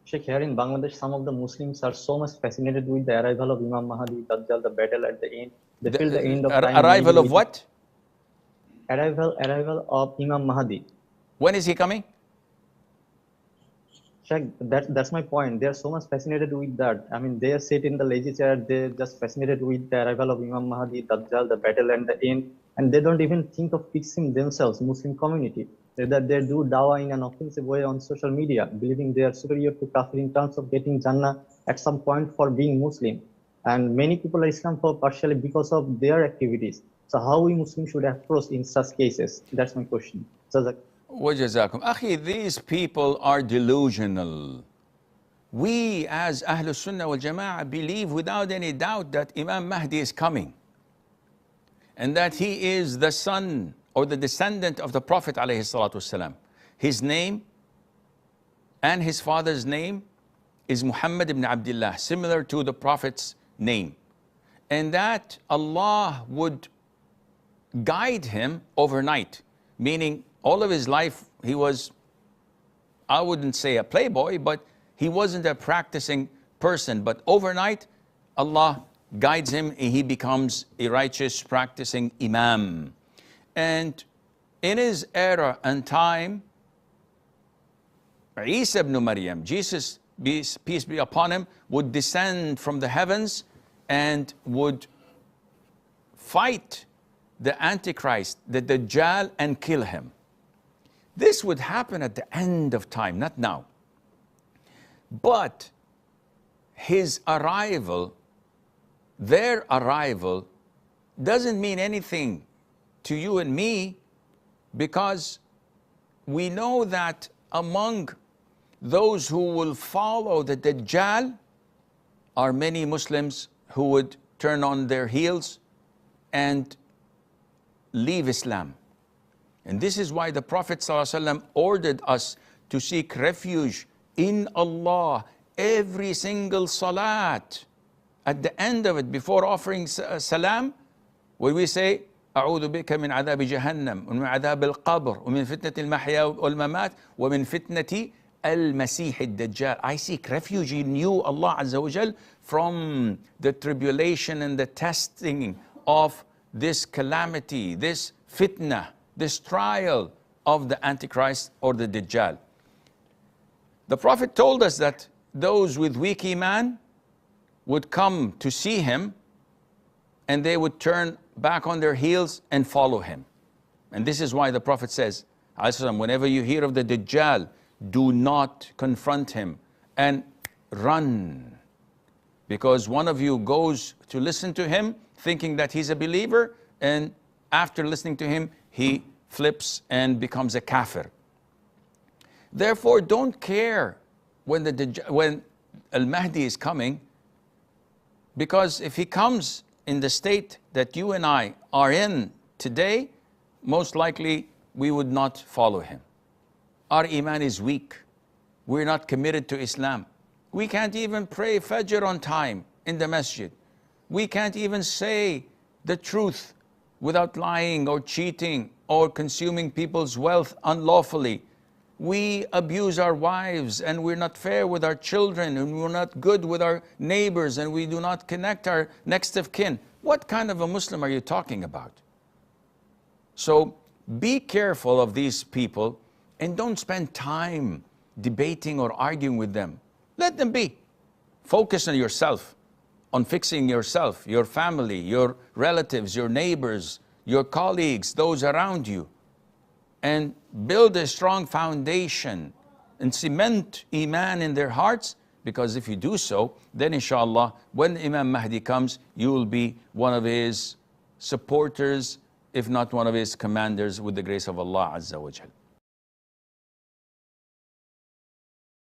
Sheikh, here in Bangladesh, some of the Muslims are so much fascinated with the arrival of Imam Mahdi, Dajjal, the battle at the end. They feel the end of time may be Arrival of waiting. what? Arrival of Imam Mahdi. When is he coming? Sheikh, that's my point. They are so much fascinated with that. I mean, they sit in the lazy chair. They're just fascinated with the arrival of Imam Mahdi, Dajjal, the battle and the end, and they don't even think of fixing themselves, Muslim community. That they do dawah in an offensive way on social media, believing they are superior to kafir in terms of getting Jannah at some point for being Muslim. And many people are Islam for partially because of their activities. So how we Muslims should approach in such cases? That's my question. وجزاكم. Akhi, these people are delusional. We as Ahlul Sunnah wal Jama'ah believe without any doubt that Imam Mahdi is coming and that he is the son or the descendant of the Prophet alayhi salatu wasalam. His name and his father's name is Muhammad ibn Abdullah, similar to the Prophet's name. And that Allah would guide him overnight, meaning all of his life he was, I wouldn't say a playboy, but he wasn't a practicing person. But overnight, Allah guides him and he becomes a righteous practicing Imam. And in his era and time, Isa ibn Maryam, Jesus, peace be upon him, would descend from the heavens and would fight the Antichrist, the Dajjal, and kill him. This would happen at the end of time, not now. But his arrival, their arrival, doesn't mean anything to you and me, because we know that among those who will follow the Dajjal are many Muslims who would turn on their heels and leave Islam. And this is why the Prophet ﷺ ordered us to seek refuge in Allah every single salat. At the end of it, before offering salam, where we say, أعوذ بك من عذاب جهنم ومن عذاب القبر ومن فتنة المحيا والممات ومن فتنة المسيح الدجال. I seek refuge in you, Allah Azza wa Jal, from the tribulation and the testing of this calamity, this fitna, this trial of the Antichrist or the Dajjal. The Prophet told us that those with weak iman would come to see him and they would turn back on their heels and follow him. And this is why the Prophet says, whenever you hear of the Dajjal, do not confront him and run. Because one of you goes to listen to him thinking that he's a believer, and after listening to him, he flips and becomes a kafir. Therefore, don't care when Al-Mahdi is coming, because if he comes in the state that you and I are in today, most likely we would not follow him. Our iman is weak. We're not committed to Islam. We can't even pray Fajr on time in the masjid. We can't even say the truth without lying or cheating or consuming people's wealth unlawfully. We abuse our wives, and we're not fair with our children, and we're not good with our neighbors, and we do not connect our next of kin. What kind of a Muslim are you talking about? So be careful of these people and don't spend time debating or arguing with them. Let them be. Focus on yourself, on fixing yourself, your family, your relatives, your neighbors, your colleagues, those around you, and build a strong foundation and cement iman in their hearts, because if you do so, then inshallah, when Imam Mahdi comes, you will be one of his supporters, if not one of his commanders, with the grace of Allah Azza wa Jal.